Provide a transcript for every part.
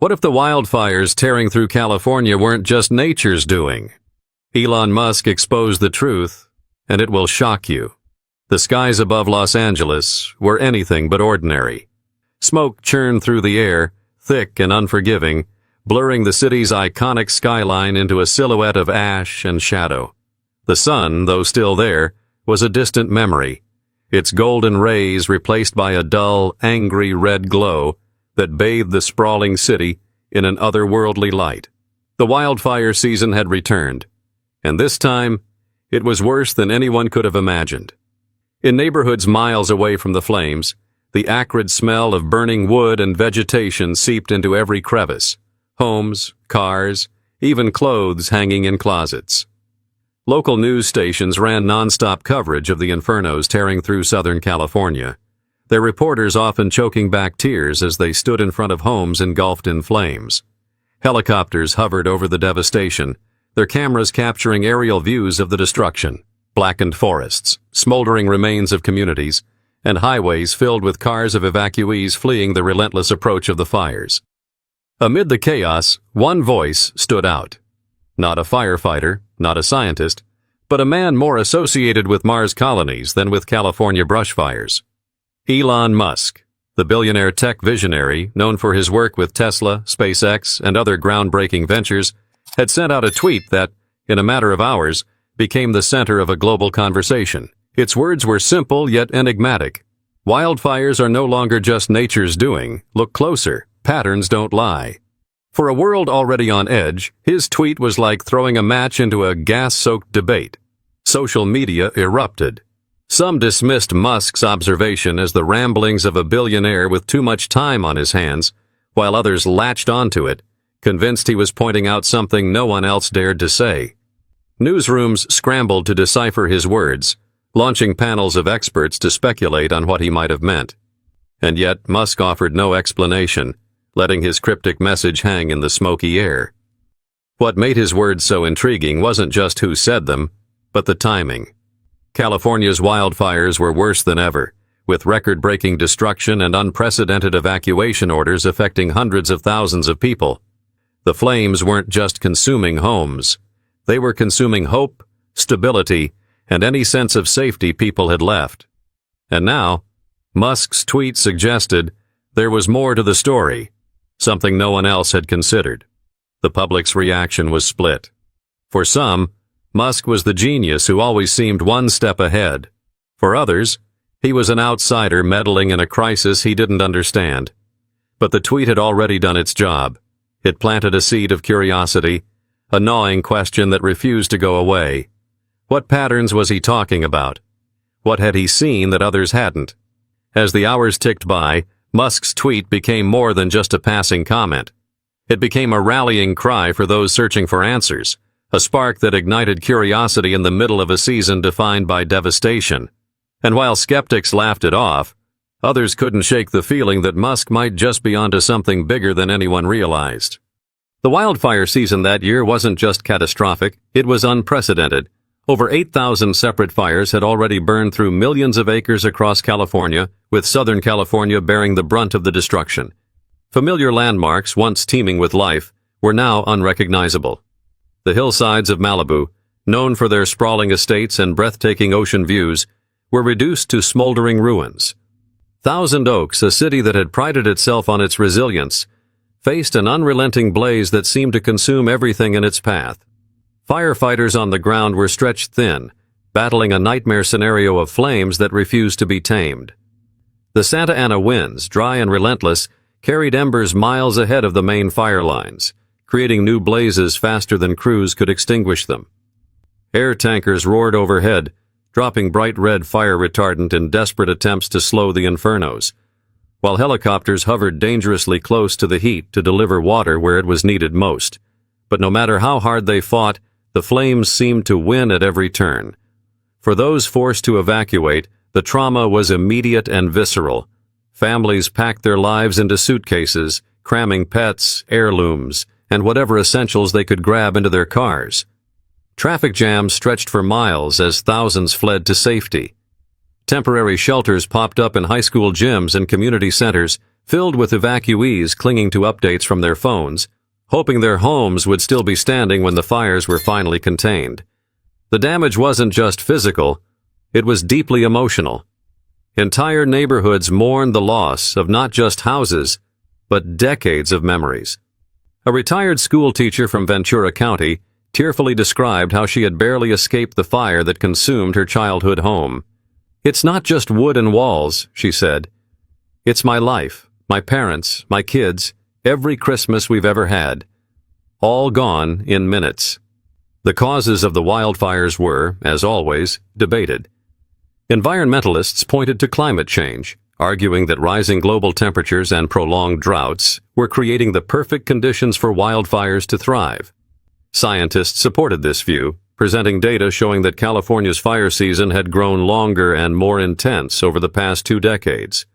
What if the wildfires tearing through California weren't just nature's doing? Elon Musk exposed the truth, and it will shock you. The skies above Los Angeles were anything but ordinary. Smoke churned through the air, thick and unforgiving, blurring the city's iconic skyline into a silhouette of ash and shadow. The sun, though still there, was a distant memory, its golden rays replaced by a dull, angry red glow that bathed the sprawling city in an otherworldly light. The wildfire season had returned, and this time it was worse than anyone could have imagined. In neighborhoods miles away from the flames, the acrid smell of burning wood and vegetation seeped into every crevice, homes, cars, even clothes hanging in closets. Local news stations ran nonstop coverage of the infernos tearing through Southern California, their reporters often choking back tears as they stood in front of homes engulfed in flames. Helicopters hovered over the devastation, their cameras capturing aerial views of the destruction, blackened forests, smoldering remains of communities, and highways filled with cars of evacuees fleeing the relentless approach of the fires. Amid the chaos, one voice stood out. Not a firefighter, not a scientist, but a man more associated with Mars colonies than with California brush fires. Elon Musk, the billionaire tech visionary known for his work with Tesla, SpaceX, and other groundbreaking ventures, had sent out a tweet that, in a matter of hours, became the center of a global conversation. Its words were simple yet enigmatic. Wildfires are no longer just nature's doing. Look closer. Patterns don't lie. For a world already on edge, his tweet was like throwing a match into a gas-soaked debate. Social media erupted. Some dismissed Musk's observation as the ramblings of a billionaire with too much time on his hands, while others latched onto it, convinced he was pointing out something no one else dared to say. Newsrooms scrambled to decipher his words, launching panels of experts to speculate on what he might have meant. And yet Musk offered no explanation, letting his cryptic message hang in the smoky air. What made his words so intriguing wasn't just who said them, but the timing. California's wildfires were worse than ever, with record-breaking destruction and unprecedented evacuation orders affecting hundreds of thousands of people. The flames weren't just consuming homes. They were consuming hope, stability, and any sense of safety people had left. And now, Musk's tweet suggested there was more to the story, something no one else had considered. The public's reaction was split. For some, Musk was the genius who always seemed one step ahead. For others, he was an outsider meddling in a crisis he didn't understand. But the tweet had already done its job. It planted a seed of curiosity, a gnawing question that refused to go away. What patterns was he talking about? What had he seen that others hadn't? As the hours ticked by, Musk's tweet became more than just a passing comment. It became a rallying cry for those searching for answers, a spark that ignited curiosity in the middle of a season defined by devastation. And while skeptics laughed it off, others couldn't shake the feeling that Musk might just be onto something bigger than anyone realized. The wildfire season that year wasn't just catastrophic, it was unprecedented. Over 8,000 separate fires had already burned through millions of acres across California, with Southern California bearing the brunt of the destruction. Familiar landmarks, once teeming with life, were now unrecognizable. The hillsides of Malibu, known for their sprawling estates and breathtaking ocean views, were reduced to smoldering ruins. Thousand Oaks, a city that had prided itself on its resilience, faced an unrelenting blaze that seemed to consume everything in its path. Firefighters on the ground were stretched thin, battling a nightmare scenario of flames that refused to be tamed. The Santa Ana winds, dry and relentless, carried embers miles ahead of the main fire lines, creating new blazes faster than crews could extinguish them. Air tankers roared overhead, dropping bright red fire retardant in desperate attempts to slow the infernos, while helicopters hovered dangerously close to the heat to deliver water where it was needed most. But no matter how hard they fought, the flames seemed to win at every turn. For those forced to evacuate, the trauma was immediate and visceral. Families packed their lives into suitcases, cramming pets, heirlooms, and whatever essentials they could grab into their cars. Traffic jams stretched for miles as thousands fled to safety. Temporary shelters popped up in high school gyms and community centers, filled with evacuees clinging to updates from their phones, hoping their homes would still be standing when the fires were finally contained. The damage wasn't just physical, it was deeply emotional. Entire neighborhoods mourned the loss of not just houses, but decades of memories. A retired school teacher from Ventura County tearfully described how she had barely escaped the fire that consumed her childhood home. "It's not just wood and walls," she said. "It's my life, my parents, my kids, every Christmas we've ever had. All gone in minutes." The causes of the wildfires were, as always, debated. Environmentalists pointed to climate change, arguing that rising global temperatures and prolonged droughts were creating the perfect conditions for wildfires to thrive. Scientists supported this view, presenting data showing that California's fire season had grown longer and more intense over the past 2 decades.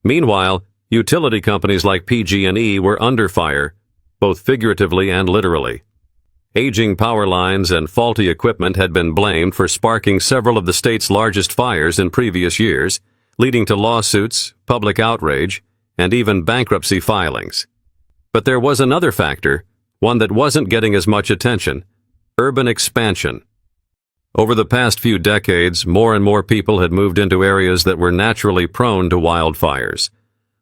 Meanwhile, utility companies like PG&E were under fire, both figuratively and literally. Aging power lines and faulty equipment had been blamed for sparking several of the state's largest fires in previous years, leading to lawsuits, public outrage, and even bankruptcy filings. But there was another factor, one that wasn't getting as much attention: urban expansion. Over the past few decades, more and more people had moved into areas that were naturally prone to wildfires.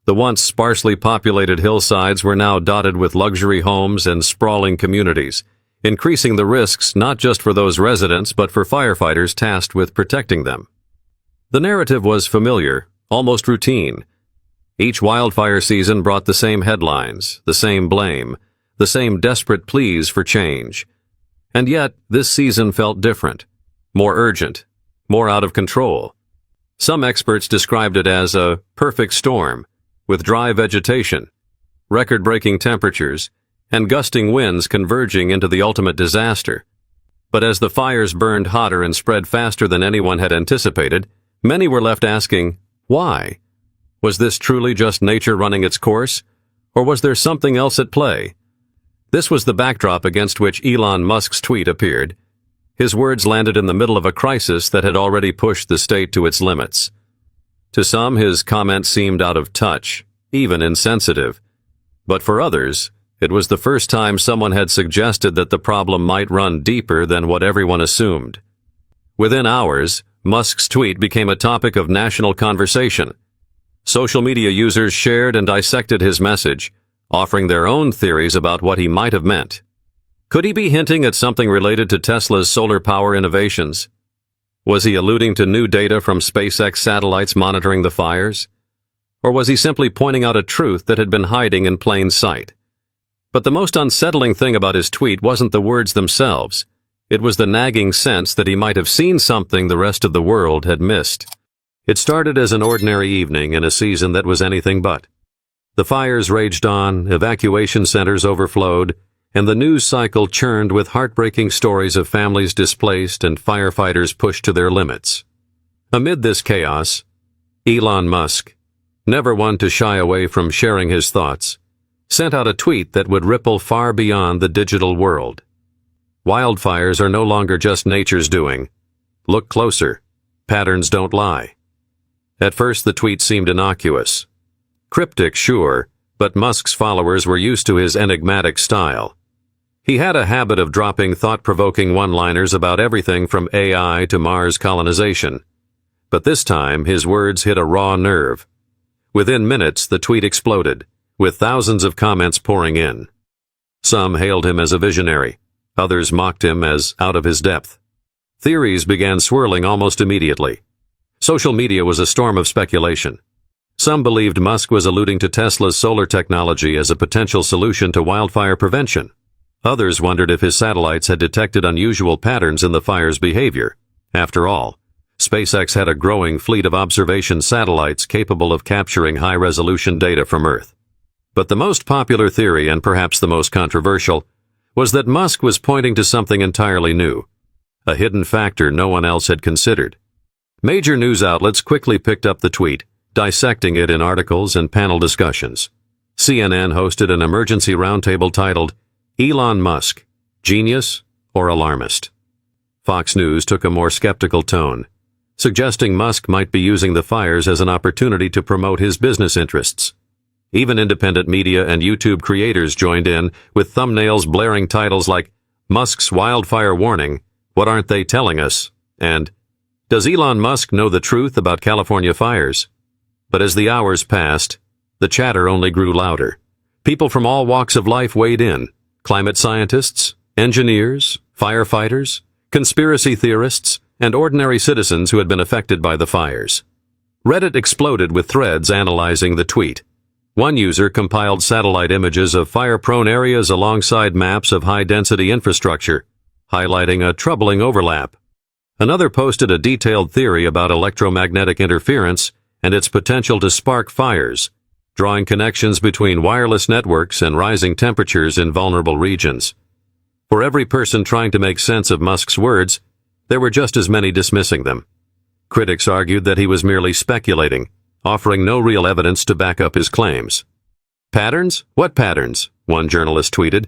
The once sparsely populated hillsides were now dotted with luxury homes and sprawling communities, increasing the risks not just for those residents but for firefighters tasked with protecting them. The narrative was familiar, almost routine. Each wildfire season brought the same headlines, the same blame, the same desperate pleas for change. And yet, this season felt different, more urgent, more out of control. Some experts described it as a perfect storm, with dry vegetation, record-breaking temperatures, and gusting winds converging into the ultimate disaster. But as the fires burned hotter and spread faster than anyone had anticipated, many were left asking, why? Was this truly just nature running its course? Or was there something else at play? This was the backdrop against which Elon Musk's tweet appeared. His words landed in the middle of a crisis that had already pushed the state to its limits. To some, his comment seemed out of touch, even insensitive. But for others, it was the first time someone had suggested that the problem might run deeper than what everyone assumed. Within hours, Musk's tweet became a topic of national conversation. Social media users shared and dissected his message, offering their own theories about what he might have meant. Could he be hinting at something related to Tesla's solar power innovations? Was he alluding to new data from SpaceX satellites monitoring the fires? Or was he simply pointing out a truth that had been hiding in plain sight? But the most unsettling thing about his tweet wasn't the words themselves. It was the nagging sense that he might have seen something the rest of the world had missed. It started as an ordinary evening in a season that was anything but. The fires raged on, evacuation centers overflowed, and the news cycle churned with heartbreaking stories of families displaced and firefighters pushed to their limits. Amid this chaos, Elon Musk, never one to shy away from sharing his thoughts, sent out a tweet that would ripple far beyond the digital world. Wildfires are no longer just nature's doing. Look closer. Patterns don't lie. At first, the tweet seemed innocuous. Cryptic, sure, but Musk's followers were used to his enigmatic style. He had a habit of dropping thought-provoking one-liners about everything from AI to Mars colonization. But this time, his words hit a raw nerve. Within minutes, the tweet exploded, with thousands of comments pouring in. Some hailed him as a visionary. Others mocked him as out of his depth. Theories began swirling almost immediately. Social media was a storm of speculation. Some believed Musk was alluding to Tesla's solar technology as a potential solution to wildfire prevention. Others wondered if his satellites had detected unusual patterns in the fire's behavior. After all, SpaceX had a growing fleet of observation satellites capable of capturing high-resolution data from Earth. But the most popular theory, and perhaps the most controversial, was that Musk was pointing to something entirely new, a hidden factor no one else had considered. Major news outlets quickly picked up the tweet, dissecting it in articles and panel discussions. CNN hosted an emergency roundtable titled, "Elon Musk, Genius or Alarmist?" Fox News took a more skeptical tone, suggesting Musk might be using the fires as an opportunity to promote his business interests. Even independent media and YouTube creators joined in, with thumbnails blaring titles like "Musk's Wildfire Warning, What Aren't They Telling Us?" and "Does Elon Musk Know the Truth About California Fires?" But as the hours passed, the chatter only grew louder. People from all walks of life weighed in: climate scientists, engineers, firefighters, conspiracy theorists, and ordinary citizens who had been affected by the fires. Reddit exploded with threads analyzing the tweet. One user compiled satellite images of fire-prone areas alongside maps of high-density infrastructure, highlighting a troubling overlap. Another posted a detailed theory about electromagnetic interference and its potential to spark fires, drawing connections between wireless networks and rising temperatures in vulnerable regions. For every person trying to make sense of Musk's words, there were just as many dismissing them. Critics argued that he was merely speculating, offering no real evidence to back up his claims. "Patterns? What patterns?" one journalist tweeted.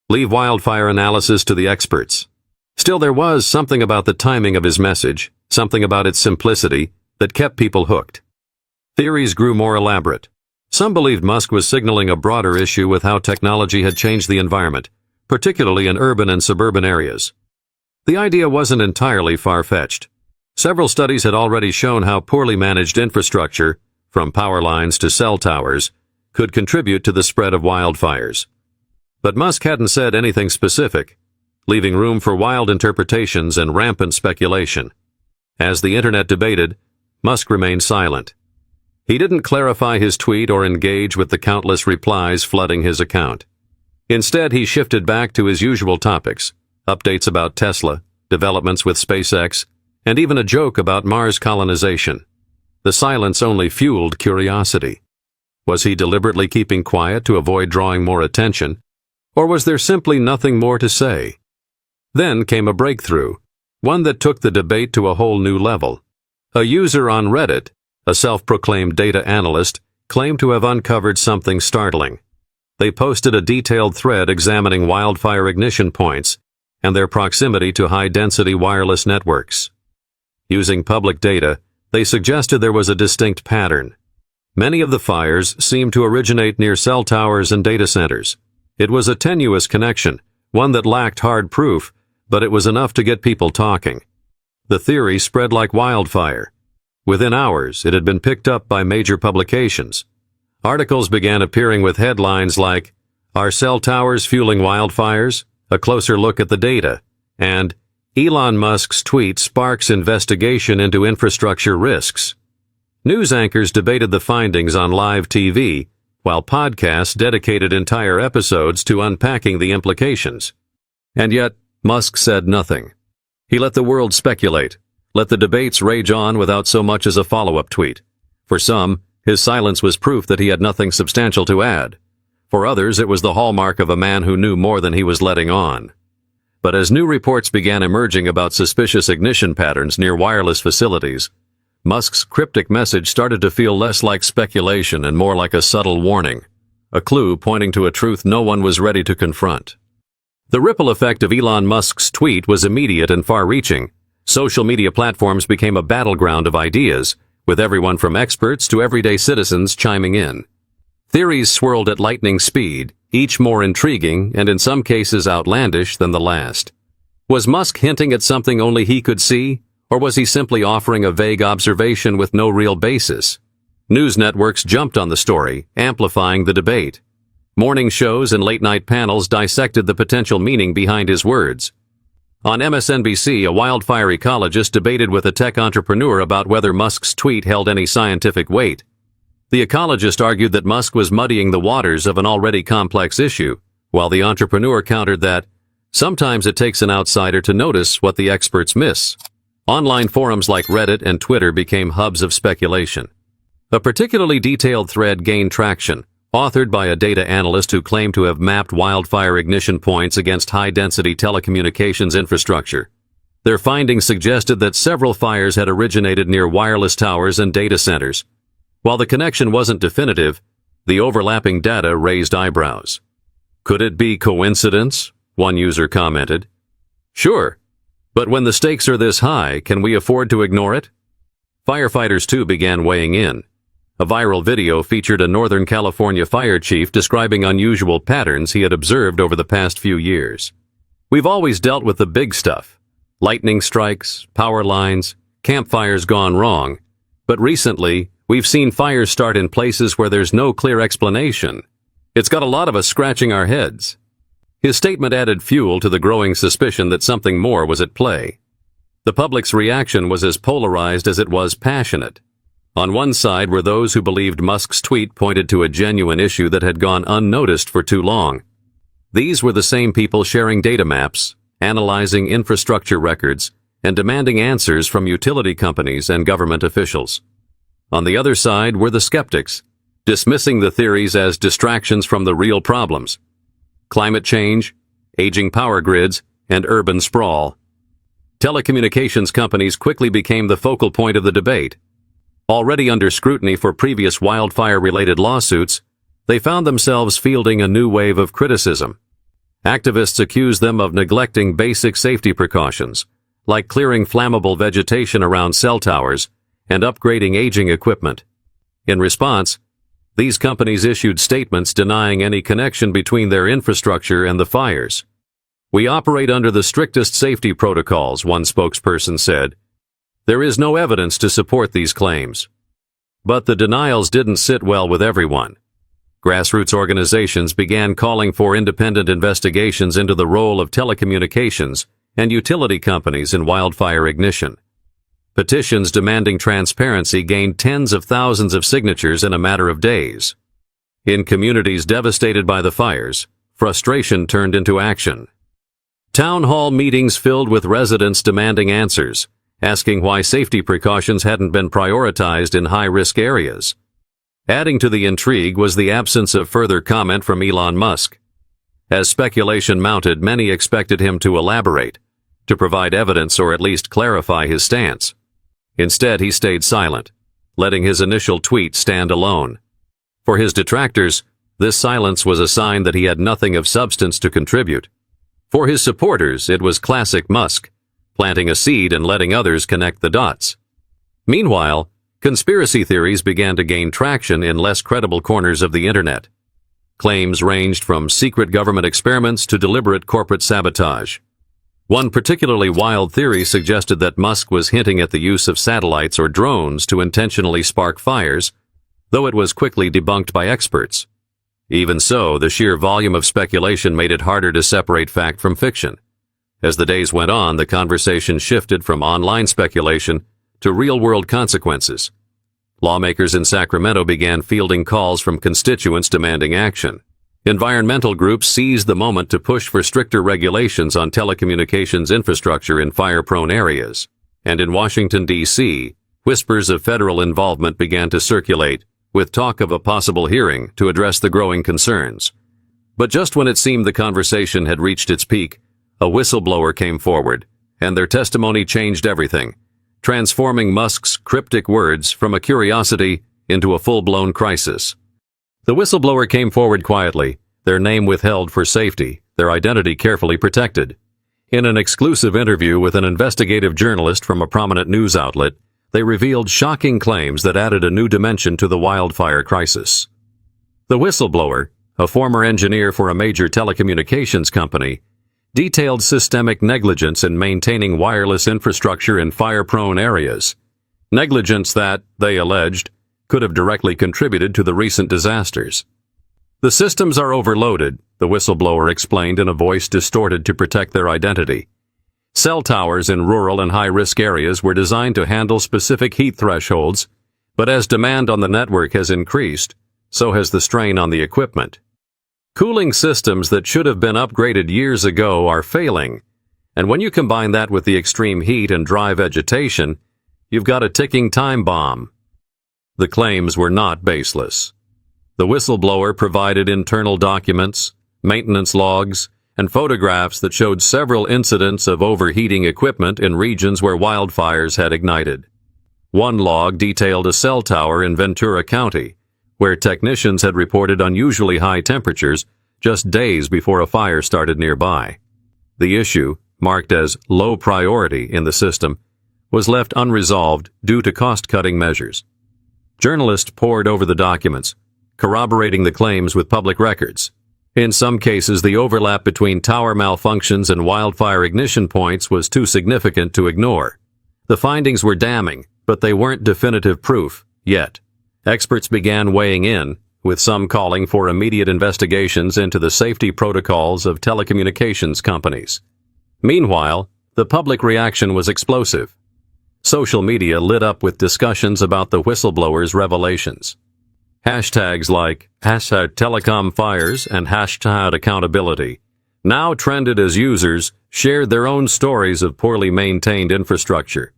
"Leave wildfire analysis to the experts." Still, there was something about the timing of his message, something about its simplicity, that kept people hooked. Theories grew more elaborate. Some believed Musk was signaling a broader issue with how technology had changed the environment, particularly in urban and suburban areas. The idea wasn't entirely far-fetched. Several studies had already shown how poorly managed infrastructure, from power lines to cell towers, could contribute to the spread of wildfires. But Musk hadn't said anything specific, leaving room for wild interpretations and rampant speculation. As the internet debated, Musk remained silent. He didn't clarify his tweet or engage with the countless replies flooding his account. Instead, he shifted back to his usual topics: updates about Tesla, developments with SpaceX, and even a joke about Mars colonization. The silence only fueled curiosity. Was he deliberately keeping quiet to avoid drawing more attention, or was there simply nothing more to say? Then came a breakthrough, one that took the debate to a whole new level. A user on Reddit, a self-proclaimed data analyst, claimed to have uncovered something startling. They posted a detailed thread examining wildfire ignition points and their proximity to high-density wireless networks. Using public data, they suggested there was a distinct pattern. Many of the fires seemed to originate near cell towers and data centers. It was a tenuous connection, one that lacked hard proof, but it was enough to get people talking. The theory spread like wildfire. Within hours, it had been picked up by major publications. Articles began appearing with headlines like, "Are cell towers fueling wildfires? A closer look at the data," and "Elon Musk's tweet sparks investigation into infrastructure risks." News anchors debated the findings on live TV, while podcasts dedicated entire episodes to unpacking the implications. And yet, Musk said nothing. He let the world speculate, let the debates rage on without so much as a follow-up tweet. For some, his silence was proof that he had nothing substantial to add. For others, it was the hallmark of a man who knew more than he was letting on. But as new reports began emerging about suspicious ignition patterns near wireless facilities, Musk's cryptic message started to feel less like speculation and more like a subtle warning, a clue pointing to a truth no one was ready to confront. The ripple effect of Elon Musk's tweet was immediate and far-reaching. Social media platforms became a battleground of ideas, with everyone from experts to everyday citizens chiming in. Theories swirled at lightning speed, each more intriguing and in some cases outlandish than the last. Was Musk hinting at something only he could see, or was he simply offering a vague observation with no real basis? News networks jumped on the story, amplifying the debate. Morning shows and late-night panels dissected the potential meaning behind his words. On MSNBC, a wildfire ecologist debated with a tech entrepreneur about whether Musk's tweet held any scientific weight. The ecologist argued that Musk was muddying the waters of an already complex issue, while the entrepreneur countered that sometimes it takes an outsider to notice what the experts miss. Online forums like Reddit and Twitter became hubs of speculation. A particularly detailed thread gained traction, authored by a data analyst who claimed to have mapped wildfire ignition points against high-density telecommunications infrastructure. Their findings suggested that several fires had originated near wireless towers and data centers. While the connection wasn't definitive, the overlapping data raised eyebrows. "Could it be coincidence?" one user commented. "Sure, but when the stakes are this high, can we afford to ignore it?" Firefighters too began weighing in. A viral video featured a Northern California fire chief describing unusual patterns he had observed over the past few years. "We've always dealt with the big stuff. Lightning strikes, power lines, campfires gone wrong. But recently, we've seen fires start in places where there's no clear explanation. It's got a lot of us scratching our heads." His statement added fuel to the growing suspicion that something more was at play. The public's reaction was as polarized as it was passionate. On one side were those who believed Musk's tweet pointed to a genuine issue that had gone unnoticed for too long. These were the same people sharing data maps, analyzing infrastructure records, and demanding answers from utility companies and government officials. On the other side were the skeptics, dismissing the theories as distractions from the real problems: climate change, aging power grids, and urban sprawl. Telecommunications companies quickly became the focal point of the debate. Already under scrutiny for previous wildfire-related lawsuits, they found themselves fielding a new wave of criticism. Activists accused them of neglecting basic safety precautions, like clearing flammable vegetation around cell towers and upgrading aging equipment. In response, these companies issued statements denying any connection between their infrastructure and the fires. "We operate under the strictest safety protocols," one spokesperson said. "There is no evidence to support these claims." But the denials didn't sit well with everyone. Grassroots organizations began calling for independent investigations into the role of telecommunications and utility companies in wildfire ignition. Petitions demanding transparency gained tens of thousands of signatures in a matter of days. In communities devastated by the fires, frustration turned into action. Town hall meetings filled with residents demanding answers, asking why safety precautions hadn't been prioritized in high-risk areas. Adding to the intrigue was the absence of further comment from Elon Musk. As speculation mounted, many expected him to elaborate, to provide evidence or at least clarify his stance. Instead, he stayed silent, letting his initial tweet stand alone. For his detractors, this silence was a sign that he had nothing of substance to contribute. For his supporters, it was classic Musk, planting a seed and letting others connect the dots. Meanwhile, conspiracy theories began to gain traction in less credible corners of the internet. Claims ranged from secret government experiments to deliberate corporate sabotage. One particularly wild theory suggested that Musk was hinting at the use of satellites or drones to intentionally spark fires, though it was quickly debunked by experts. Even so, the sheer volume of speculation made it harder to separate fact from fiction. As the days went on, the conversation shifted from online speculation to real-world consequences. Lawmakers in Sacramento began fielding calls from constituents demanding action. Environmental groups seized the moment to push for stricter regulations on telecommunications infrastructure in fire-prone areas. And in Washington, D.C., whispers of federal involvement began to circulate, with talk of a possible hearing to address the growing concerns. But just when it seemed the conversation had reached its peak, a whistleblower came forward, and their testimony changed everything, transforming Musk's cryptic words from a curiosity into a full-blown crisis. The whistleblower came forward quietly, their name withheld for safety, their identity carefully protected. In an exclusive interview with an investigative journalist from a prominent news outlet, they revealed shocking claims that added a new dimension to the wildfire crisis. The whistleblower, a former engineer for a major telecommunications company, detailed systemic negligence in maintaining wireless infrastructure in fire-prone areas. Negligence that, they alleged, could have directly contributed to the recent disasters. "The systems are overloaded," the whistleblower explained in a voice distorted to protect their identity. Cell towers in rural and high-risk areas were designed to handle specific heat thresholds, but as demand on the network has increased, so has the strain on the equipment. Cooling systems that should have been upgraded years ago are failing, and when you combine that with the extreme heat and dry vegetation, you've got a ticking time bomb. The claims were not baseless. The whistleblower provided internal documents, maintenance logs, and photographs that showed several incidents of overheating equipment in regions where wildfires had ignited. One log detailed a cell tower in Ventura County, where technicians had reported unusually high temperatures just days before a fire started nearby. The issue, marked as low priority in the system, was left unresolved due to cost-cutting measures. Journalists pored over the documents, corroborating the claims with public records. In some cases, the overlap between tower malfunctions and wildfire ignition points was too significant to ignore. The findings were damning, but they weren't definitive proof yet. Experts began weighing in, with some calling for immediate investigations into the safety protocols of telecommunications companies. Meanwhile, the public reaction was explosive. Social media lit up with discussions about the whistleblowers' revelations. Hashtags like #telecomfires and #accountability now trended as users shared their own stories of poorly maintained infrastructure.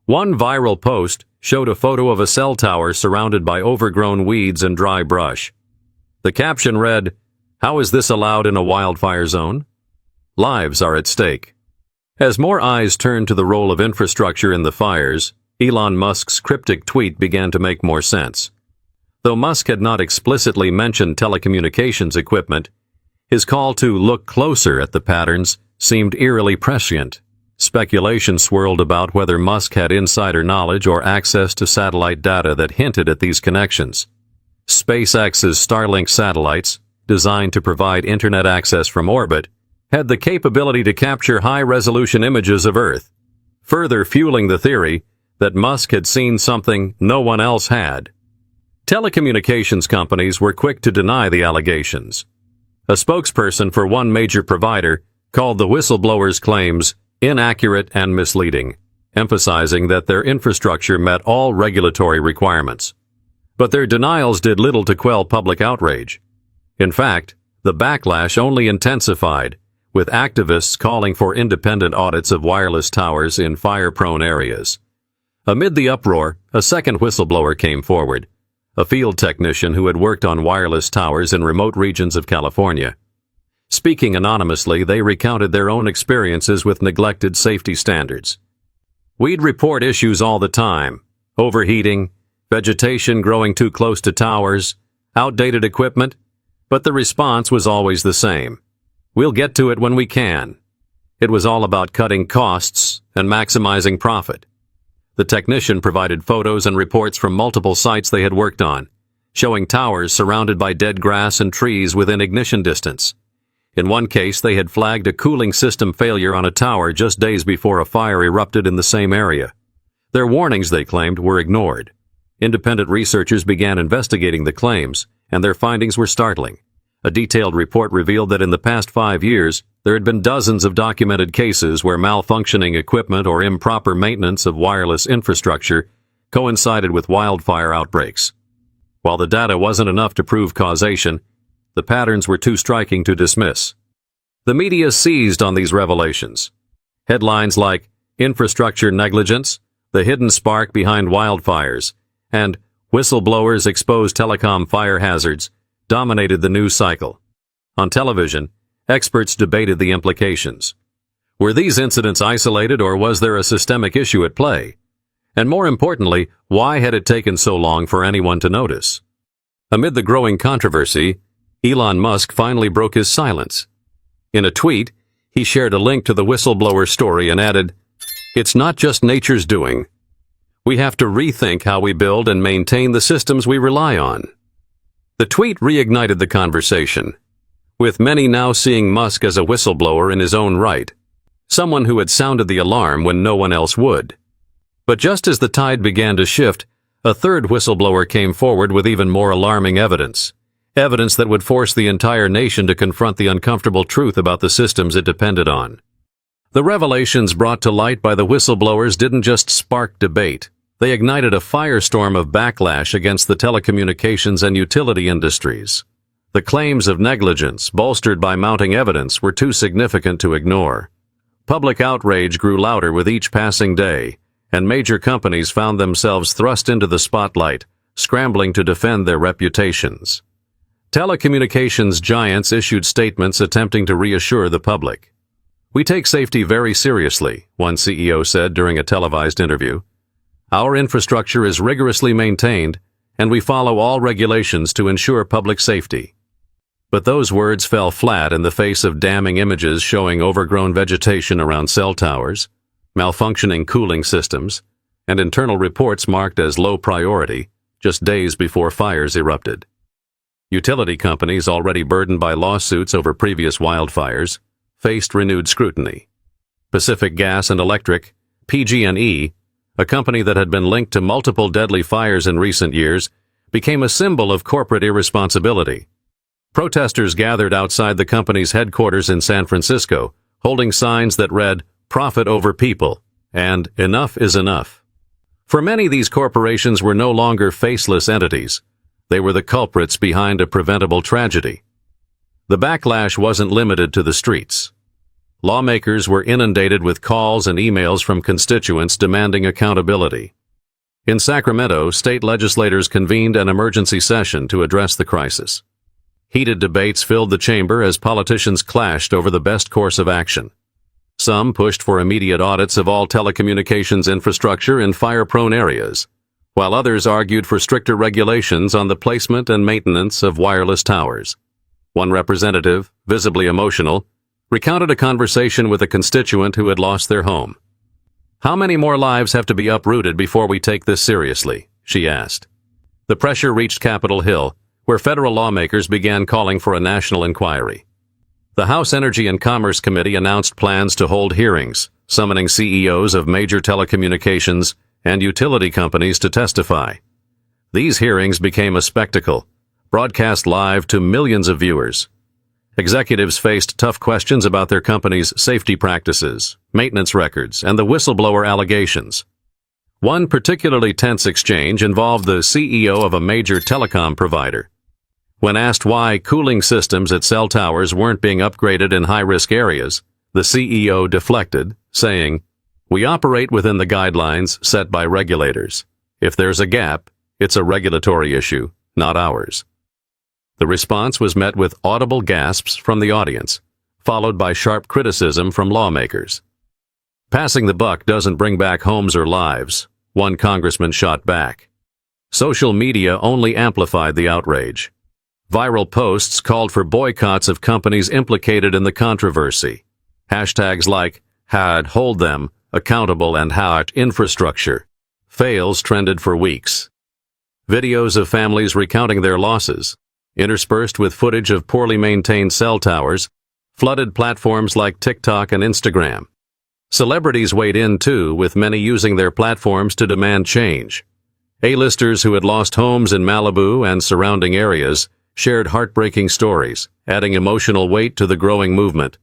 One viral post showed a photo of a cell tower surrounded by overgrown weeds and dry brush. The caption read, "How is this allowed in a wildfire zone? Lives are at stake." As more eyes turned to the role of infrastructure in the fires, Elon Musk's cryptic tweet began to make more sense. Though Musk had not explicitly mentioned telecommunications equipment, his call to look closer at the patterns seemed eerily prescient. Speculation swirled about whether Musk had insider knowledge or access to satellite data that hinted at these connections. SpaceX's Starlink satellites, designed to provide internet access from orbit, had the capability to capture high-resolution images of Earth, further fueling the theory that Musk had seen something no one else had. Telecommunications companies were quick to deny the allegations. A spokesperson for one major provider called the whistleblowers' claims inaccurate and misleading, emphasizing that their infrastructure met all regulatory requirements. But their denials did little to quell public outrage. In fact, the backlash only intensified, with activists calling for independent audits of wireless towers in fire-prone areas. Amid the uproar, a second whistleblower came forward, a field technician who had worked on wireless towers in remote regions of California. Speaking anonymously, they recounted their own experiences with neglected safety standards. "We'd report issues all the time: overheating, vegetation growing too close to towers, outdated equipment, but the response was always the same. We'll get to it when we can." It was all about cutting costs and maximizing profit. The technician provided photos and reports from multiple sites they had worked on, showing towers surrounded by dead grass and trees within ignition distance. In one case, they had flagged a cooling system failure on a tower just days before a fire erupted in the same area. Their warnings, they claimed, were ignored. Independent researchers began investigating the claims, and their findings were startling. A detailed report revealed that in the past 5 years, there had been dozens of documented cases where malfunctioning equipment or improper maintenance of wireless infrastructure coincided with wildfire outbreaks. While the data wasn't enough to prove causation, the patterns were too striking to dismiss. The media seized on these revelations. Headlines like "Infrastructure Negligence," "The Hidden Spark Behind Wildfires," and "Whistleblowers Expose Telecom Fire Hazards" dominated the news cycle. On television, experts debated the implications. Were these incidents isolated, or was there a systemic issue at play? And more importantly, why had it taken so long for anyone to notice? Amid the growing controversy, Elon Musk finally broke his silence. In a tweet, he shared a link to the whistleblower story and added, "It's not just nature's doing. We have to rethink how we build and maintain the systems we rely on." The tweet reignited the conversation, with many now seeing Musk as a whistleblower in his own right, someone who had sounded the alarm when no one else would. But just as the tide began to shift, a third whistleblower came forward with even more alarming evidence that would force the entire nation to confront the uncomfortable truth about the systems it depended on. The revelations brought to light by the whistleblowers didn't just spark debate. They ignited a firestorm of backlash against the telecommunications and utility industries. The claims of negligence, bolstered by mounting evidence, were too significant to ignore. Public outrage grew louder with each passing day, and major companies found themselves thrust into the spotlight, scrambling to defend their reputations. Telecommunications giants issued statements attempting to reassure the public. "We take safety very seriously," one CEO said during a televised interview. "Our infrastructure is rigorously maintained, and we follow all regulations to ensure public safety." But those words fell flat in the face of damning images showing overgrown vegetation around cell towers, malfunctioning cooling systems, and internal reports marked as low priority, just days before fires erupted. Utility companies, already burdened by lawsuits over previous wildfires, faced renewed scrutiny. Pacific Gas and Electric, PG&E, a company that had been linked to multiple deadly fires in recent years, became a symbol of corporate irresponsibility. Protesters gathered outside the company's headquarters in San Francisco, holding signs that read, "Profit over people," and "Enough is enough." For many, these corporations were no longer faceless entities. They were the culprits behind a preventable tragedy. The backlash wasn't limited to the streets. Lawmakers were inundated with calls and emails from constituents demanding accountability. In Sacramento, state legislators convened an emergency session to address the crisis. Heated debates filled the chamber as politicians clashed over the best course of action. Some pushed for immediate audits of all telecommunications infrastructure in fire-prone areas, while others argued for stricter regulations on the placement and maintenance of wireless towers. One representative, visibly emotional, recounted a conversation with a constituent who had lost their home. "How many more lives have to be uprooted before we take this seriously?" she asked. The pressure reached Capitol Hill, where federal lawmakers began calling for a national inquiry. The House Energy and Commerce Committee announced plans to hold hearings, summoning CEOs of major telecommunications and utility companies to testify. These hearings became a spectacle, broadcast live to millions of viewers. Executives faced tough questions about their company's safety practices, maintenance records, and the whistleblower allegations. One particularly tense exchange involved the CEO of a major telecom provider. When asked why cooling systems at cell towers weren't being upgraded in high-risk areas, the CEO deflected, saying, "We operate within the guidelines set by regulators. If there's a gap, it's a regulatory issue, not ours." The response was met with audible gasps from the audience, followed by sharp criticism from lawmakers. "Passing the buck doesn't bring back homes or lives," one congressman shot back. Social media only amplified the outrage. Viral posts called for boycotts of companies implicated in the controversy. Hashtags like #hold them accountable and #infrastructure fails trended for weeks. Videos of families recounting their losses, interspersed with footage of poorly maintained cell towers, flooded platforms like TikTok and Instagram. Celebrities weighed in too, with many using their platforms to demand change. A-listers who had lost homes in Malibu and surrounding areas shared heartbreaking stories, adding emotional weight to the growing movement.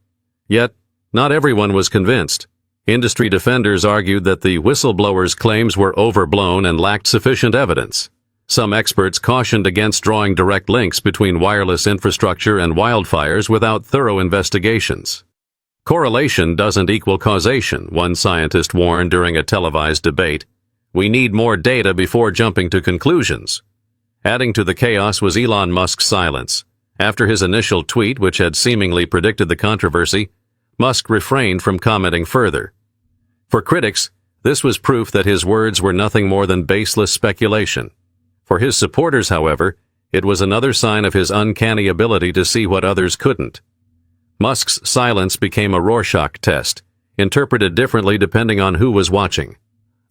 Yet, not everyone was convinced. Industry defenders argued that the whistleblowers' claims were overblown and lacked sufficient evidence. Some experts cautioned against drawing direct links between wireless infrastructure and wildfires without thorough investigations. "Correlation doesn't equal causation," one scientist warned during a televised debate. "We need more data before jumping to conclusions." Adding to the chaos was Elon Musk's silence. After his initial tweet, which had seemingly predicted the controversy, Musk refrained from commenting further. For critics, this was proof that his words were nothing more than baseless speculation. For his supporters, however, it was another sign of his uncanny ability to see what others couldn't. Musk's silence became a Rorschach test, interpreted differently depending on who was watching.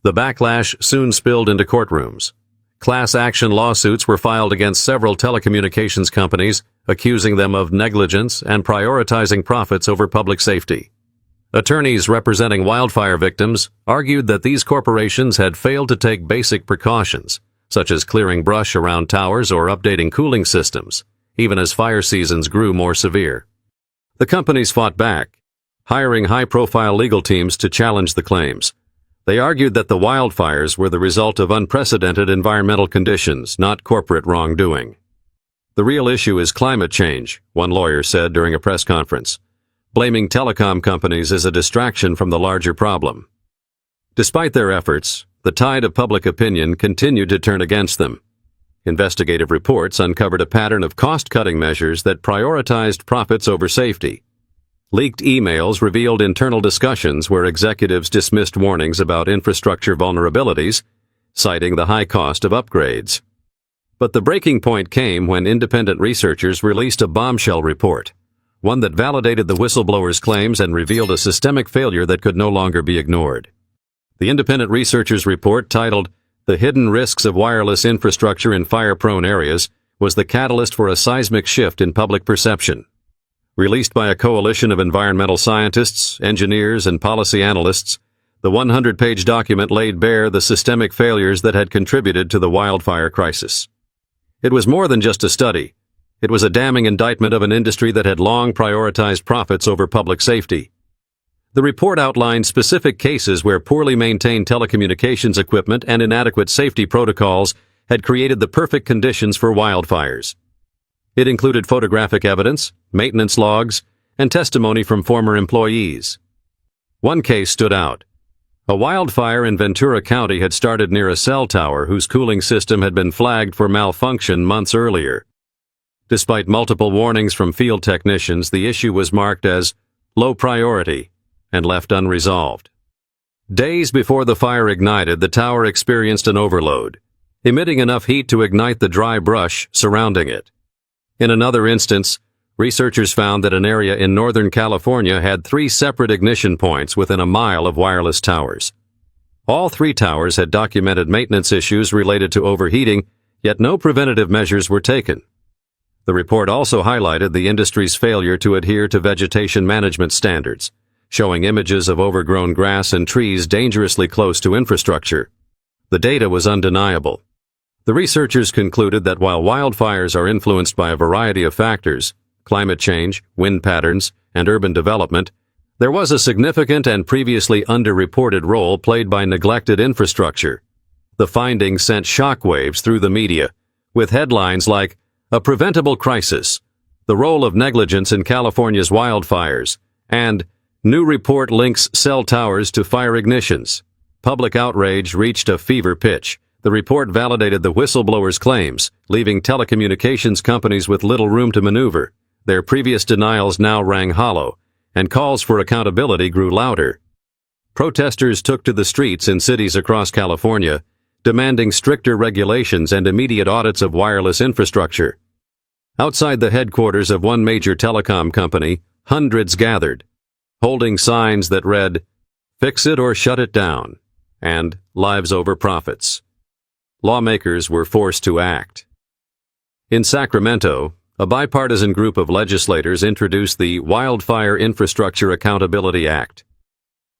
The backlash soon spilled into courtrooms. Class action lawsuits were filed against several telecommunications companies, accusing them of negligence and prioritizing profits over public safety. Attorneys representing wildfire victims argued that these corporations had failed to take basic precautions, such as clearing brush around towers or updating cooling systems, even as fire seasons grew more severe. The companies fought back, hiring high-profile legal teams to challenge the claims. They argued that the wildfires were the result of unprecedented environmental conditions, not corporate wrongdoing. "The real issue is climate change," one lawyer said during a press conference. Blaming telecom companies is a distraction from the larger problem. Despite their efforts, the tide of public opinion continued to turn against them. Investigative reports uncovered a pattern of cost-cutting measures that prioritized profits over safety. Leaked emails revealed internal discussions where executives dismissed warnings about infrastructure vulnerabilities, citing the high cost of upgrades. But the breaking point came when independent researchers released a bombshell report, one that validated the whistleblowers' claims and revealed a systemic failure that could no longer be ignored. The independent researchers' report, titled The hidden risks of wireless infrastructure in fire-prone areas was the catalyst for a seismic shift in public perception. Released by a coalition of environmental scientists, engineers, and policy analysts, the 100-page document laid bare the systemic failures that had contributed to the wildfire crisis. It was more than just a study. It was a damning indictment of an industry that had long prioritized profits over public safety. The report outlined specific cases where poorly maintained telecommunications equipment and inadequate safety protocols had created the perfect conditions for wildfires. It included photographic evidence, maintenance logs, and testimony from former employees. One case stood out. A wildfire in Ventura County had started near a cell tower whose cooling system had been flagged for malfunction months earlier. Despite multiple warnings from field technicians, the issue was marked as low priority and left unresolved. Days before the fire ignited, the tower experienced an overload, emitting enough heat to ignite the dry brush surrounding it. In another instance, researchers found that an area in Northern California had 3 separate ignition points within a mile of wireless towers. All 3 towers had documented maintenance issues related to overheating, yet no preventative measures were taken. The report also highlighted the industry's failure to adhere to vegetation management standards, showing images of overgrown grass and trees dangerously close to infrastructure. The data was undeniable. The researchers concluded that while wildfires are influenced by a variety of factors, climate change, wind patterns, and urban development, there was a significant and previously underreported role played by neglected infrastructure. The findings sent shockwaves through the media, with headlines like, "A Preventable Crisis," "The Role of Negligence in California's Wildfires," and "New Report Links Cell Towers to Fire Ignitions." Public outrage reached a fever pitch. The report validated the whistleblowers' claims, leaving telecommunications companies with little room to maneuver. Their previous denials now rang hollow, and calls for accountability grew louder. Protesters took to the streets in cities across California, demanding stricter regulations and immediate audits of wireless infrastructure. Outside the headquarters of one major telecom company, hundreds gathered, holding signs that read, "Fix it or shut it down," and "Lives over profits." Lawmakers were forced to act. In Sacramento, a bipartisan group of legislators introduced the Wildfire Infrastructure Accountability Act,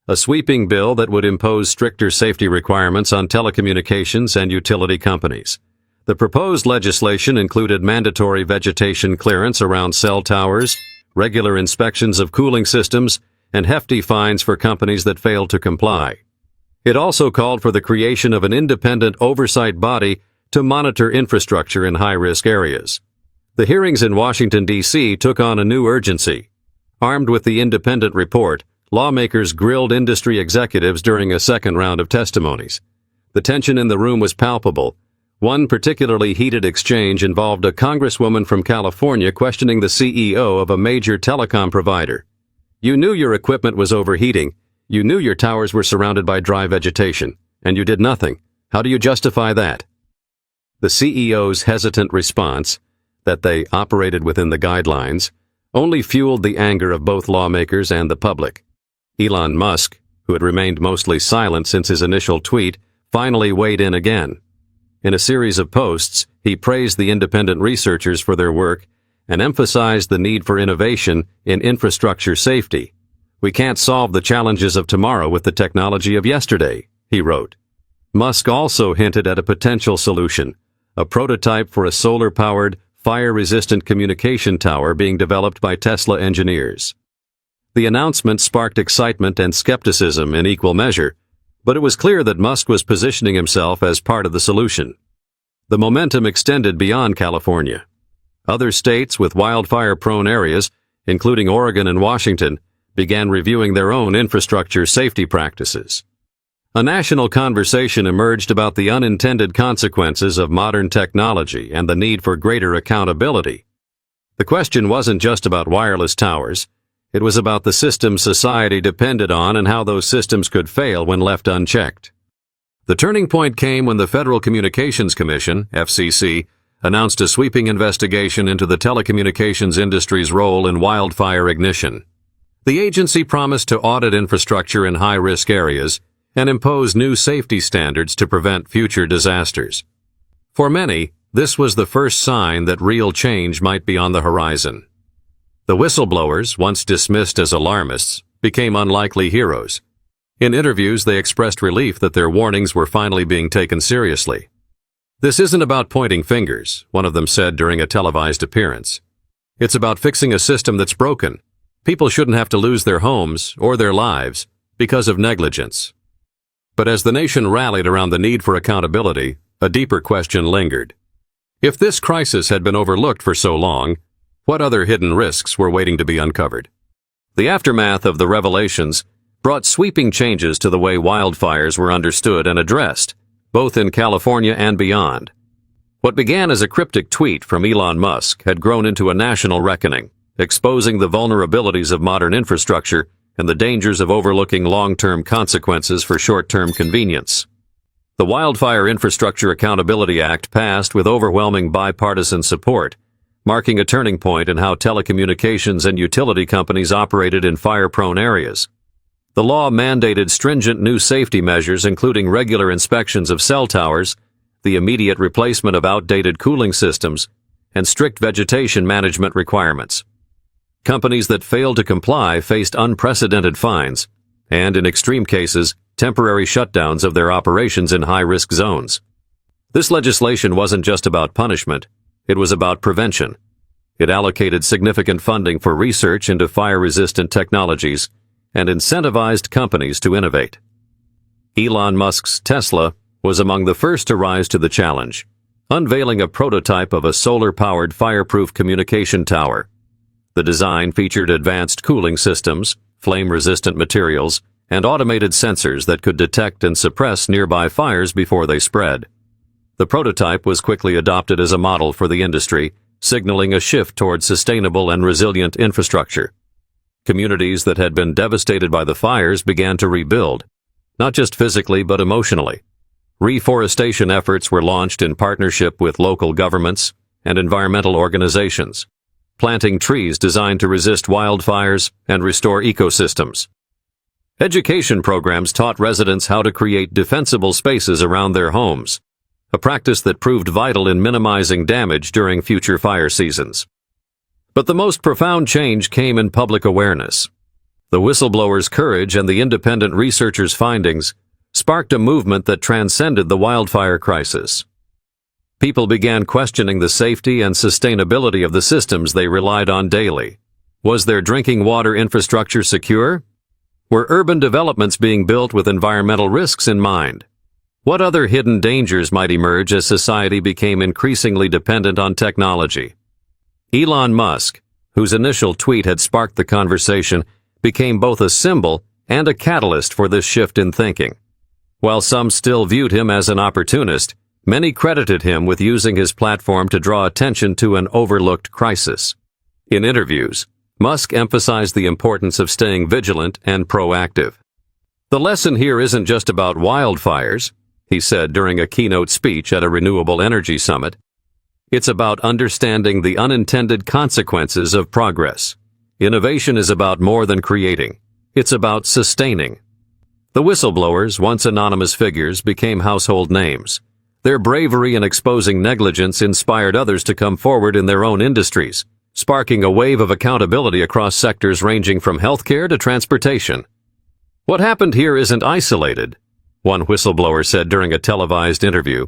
a sweeping bill that would impose stricter safety requirements on telecommunications and utility companies. The proposed legislation included mandatory vegetation clearance around cell towers, regular inspections of cooling systems, and hefty fines for companies that failed to comply. It also called for the creation of an independent oversight body to monitor infrastructure in high-risk areas. The hearings in Washington, D.C. took on a new urgency. Armed with the independent report, lawmakers grilled industry executives during a second round of testimonies. The tension in the room was palpable. One particularly heated exchange involved a congresswoman from California questioning the CEO of a major telecom provider. "You knew your equipment was overheating. You knew your towers were surrounded by dry vegetation, and you did nothing. How do you justify that?" The CEO's hesitant response, that they operated within the guidelines, only fueled the anger of both lawmakers and the public. Elon Musk, who had remained mostly silent since his initial tweet, finally weighed in again. In a series of posts, he praised the independent researchers for their work and emphasized the need for innovation in infrastructure safety. "We can't solve the challenges of tomorrow with the technology of yesterday," he wrote. Musk also hinted at a potential solution, a prototype for a solar-powered, fire-resistant communication tower being developed by Tesla engineers. The announcement sparked excitement and skepticism in equal measure, but it was clear that Musk was positioning himself as part of the solution. The momentum extended beyond California. Other states with wildfire-prone areas, including Oregon and Washington, began reviewing their own infrastructure safety practices. A national conversation emerged about the unintended consequences of modern technology and the need for greater accountability. The question wasn't just about wireless towers. It was about the systems society depended on and how those systems could fail when left unchecked. The turning point came when the Federal Communications Commission, FCC, announced a sweeping investigation into the telecommunications industry's role in wildfire ignition. The agency promised to audit infrastructure in high-risk areas and impose new safety standards to prevent future disasters. For many, this was the first sign that real change might be on the horizon. The whistleblowers, once dismissed as alarmists, became unlikely heroes. In interviews, they expressed relief that their warnings were finally being taken seriously. "This isn't about pointing fingers," one of them said during a televised appearance. "It's about fixing a system that's broken. People shouldn't have to lose their homes or their lives because of negligence." But as the nation rallied around the need for accountability, a deeper question lingered. If this crisis had been overlooked for so long, what other hidden risks were waiting to be uncovered? The aftermath of the revelations brought sweeping changes to the way wildfires were understood and addressed, both in California and beyond. What began as a cryptic tweet from Elon Musk had grown into a national reckoning, exposing the vulnerabilities of modern infrastructure and the dangers of overlooking long-term consequences for short-term convenience. The Wildfire Infrastructure Accountability Act passed with overwhelming bipartisan support, marking a turning point in how telecommunications and utility companies operated in fire-prone areas. The law mandated stringent new safety measures, including regular inspections of cell towers, the immediate replacement of outdated cooling systems, and strict vegetation management requirements. Companies that failed to comply faced unprecedented fines, and in extreme cases, temporary shutdowns of their operations in high-risk zones. This legislation wasn't just about punishment. It was about prevention. It allocated significant funding for research into fire-resistant technologies and incentivized companies to innovate. Elon Musk's Tesla was among the first to rise to the challenge, unveiling a prototype of a solar-powered fireproof communication tower. The design featured advanced cooling systems, flame-resistant materials, and automated sensors that could detect and suppress nearby fires before they spread. The prototype was quickly adopted as a model for the industry, signaling a shift toward sustainable and resilient infrastructure. Communities that had been devastated by the fires began to rebuild, not just physically but emotionally. Reforestation efforts were launched in partnership with local governments and environmental organizations, planting trees designed to resist wildfires and restore ecosystems. Education programs taught residents how to create defensible spaces around their homes, a practice that proved vital in minimizing damage during future fire seasons. But the most profound change came in public awareness. The whistleblowers' courage and the independent researchers' findings sparked a movement that transcended the wildfire crisis. People began questioning the safety and sustainability of the systems they relied on daily. Was their drinking water infrastructure secure? Were urban developments being built with environmental risks in mind? What other hidden dangers might emerge as society became increasingly dependent on technology? Elon Musk, whose initial tweet had sparked the conversation, became both a symbol and a catalyst for this shift in thinking. While some still viewed him as an opportunist, many credited him with using his platform to draw attention to an overlooked crisis. In interviews, Musk emphasized the importance of staying vigilant and proactive. "The lesson here isn't just about wildfires," he said during a keynote speech at a renewable energy summit. "It's about understanding the unintended consequences of progress. Innovation is about more than creating. It's about sustaining." The whistleblowers, once anonymous figures, became household names. Their bravery in exposing negligence inspired others to come forward in their own industries, sparking a wave of accountability across sectors ranging from healthcare to transportation. "What happened here isn't isolated," one whistleblower said during a televised interview.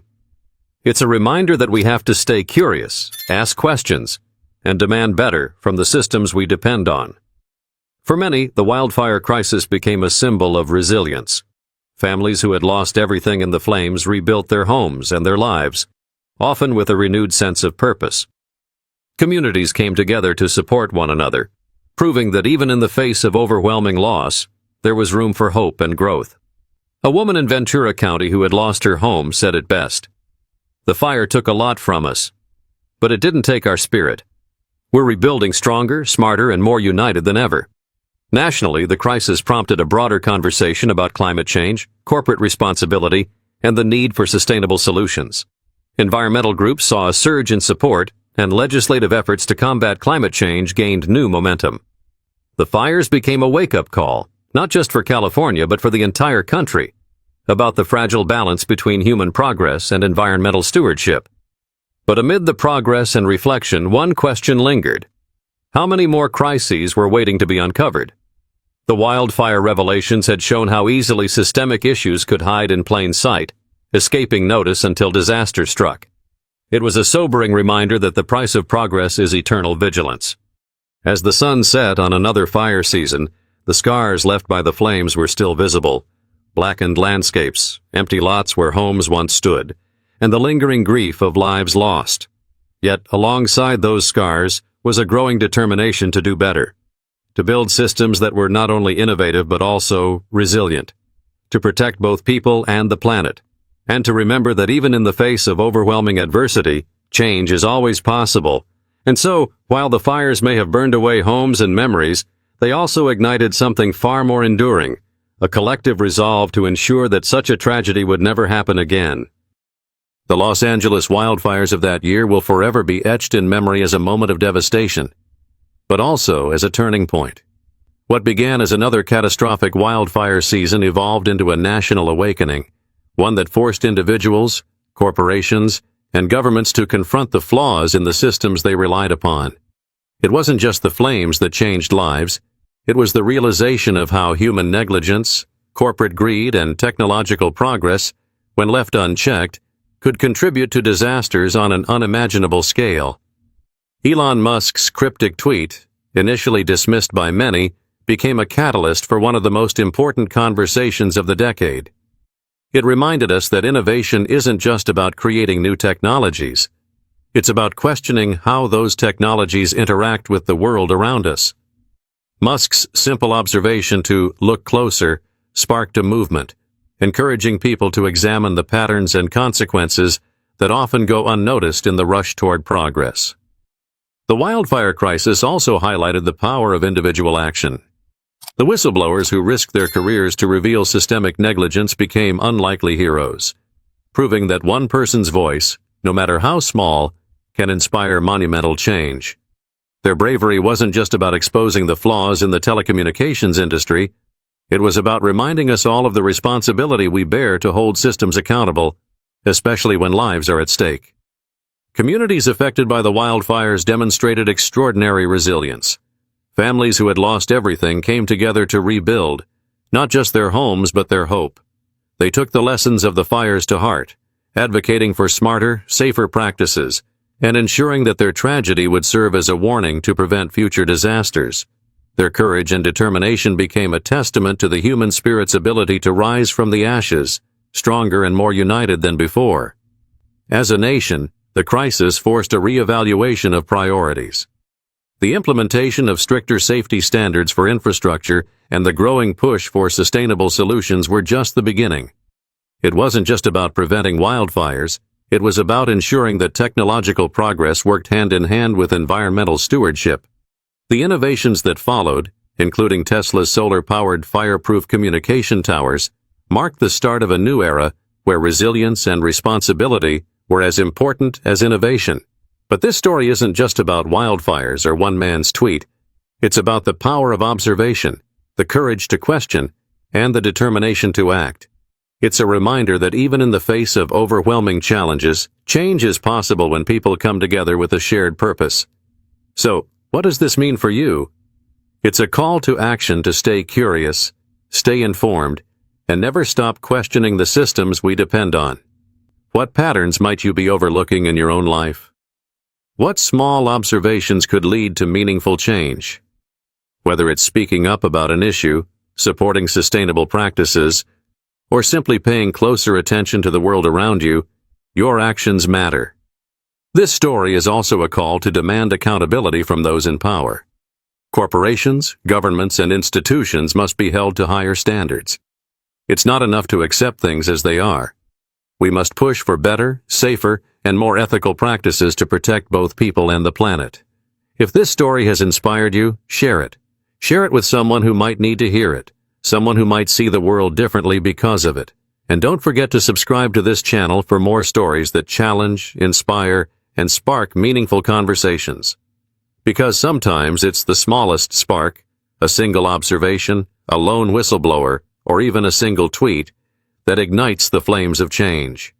"It's a reminder that we have to stay curious, ask questions, and demand better from the systems we depend on." For many, the wildfire crisis became a symbol of resilience. Families who had lost everything in the flames rebuilt their homes and their lives, often with a renewed sense of purpose. Communities came together to support one another, proving that even in the face of overwhelming loss, there was room for hope and growth. A woman in Ventura County who had lost her home said it best. "The fire took a lot from us, but it didn't take our spirit. We're rebuilding stronger, smarter, and more united than ever." Nationally, the crisis prompted a broader conversation about climate change, corporate responsibility, and the need for sustainable solutions. Environmental groups saw a surge in support, and legislative efforts to combat climate change gained new momentum. The fires became a wake-up call, not just for California but for the entire country. about the fragile balance between human progress and environmental stewardship. But amid the progress and reflection, one question lingered. How many more crises were waiting to be uncovered? The wildfire revelations had shown how easily systemic issues could hide in plain sight, escaping notice until disaster struck. It was a sobering reminder that the price of progress is eternal vigilance. As the sun set on another fire season, the scars left by the flames were still visible. Blackened landscapes, empty lots where homes once stood, and the lingering grief of lives lost. Yet, alongside those scars was a growing determination to do better, to build systems that were not only innovative but also resilient, to protect both people and the planet, and to remember that even in the face of overwhelming adversity, change is always possible. And so, while the fires may have burned away homes and memories, they also ignited something far more enduring, a collective resolve to ensure that such a tragedy would never happen again. The Los Angeles wildfires of that year will forever be etched in memory as a moment of devastation, but also as a turning point. What began as another catastrophic wildfire season evolved into a national awakening, one that forced individuals, corporations, and governments to confront the flaws in the systems they relied upon. It wasn't just the flames that changed lives, it was the realization of how human negligence, corporate greed, and technological progress, when left unchecked, could contribute to disasters on an unimaginable scale. Elon Musk's cryptic tweet, initially dismissed by many, became a catalyst for one of the most important conversations of the decade. It reminded us that innovation isn't just about creating new technologies. It's about questioning how those technologies interact with the world around us. Musk's simple observation to look closer sparked a movement, encouraging people to examine the patterns and consequences that often go unnoticed in the rush toward progress. The wildfire crisis also highlighted the power of individual action. The whistleblowers who risked their careers to reveal systemic negligence became unlikely heroes, proving that one person's voice, no matter how small, can inspire monumental change. Their bravery wasn't just about exposing the flaws in the telecommunications industry. It was about reminding us all of the responsibility we bear to hold systems accountable, especially when lives are at stake. Communities affected by the wildfires demonstrated extraordinary resilience. Families who had lost everything came together to rebuild, not just their homes but their hope. They took the lessons of the fires to heart, advocating for smarter, safer practices, and ensuring that their tragedy would serve as a warning to prevent future disasters. Their courage and determination became a testament to the human spirit's ability to rise from the ashes, stronger and more united than before. As a nation, the crisis forced a reevaluation of priorities. The implementation of stricter safety standards for infrastructure and the growing push for sustainable solutions were just the beginning. It wasn't just about preventing wildfires, it was about ensuring that technological progress worked hand in hand with environmental stewardship. The innovations that followed, including Tesla's solar-powered fireproof communication towers, marked the start of a new era where resilience and responsibility were as important as innovation. But this story isn't just about wildfires or one man's tweet. It's about the power of observation, the courage to question, and the determination to act. It's a reminder that even in the face of overwhelming challenges, change is possible when people come together with a shared purpose. So, what does this mean for you? It's a call to action to stay curious, stay informed, and never stop questioning the systems we depend on. What patterns might you be overlooking in your own life? What small observations could lead to meaningful change? Whether it's speaking up about an issue, supporting sustainable practices, or simply paying closer attention to the world around you, your actions matter. This story is also a call to demand accountability from those in power. Corporations, governments, and institutions must be held to higher standards. It's not enough to accept things as they are. We must push for better, safer, and more ethical practices to protect both people and the planet. If this story has inspired you, share it. Share it with someone who might need to hear it, someone who might see the world differently because of it. And don't forget to subscribe to this channel for more stories that challenge, inspire, and spark meaningful conversations. Because sometimes it's the smallest spark, a single observation, a lone whistleblower, or even a single tweet, that ignites the flames of change.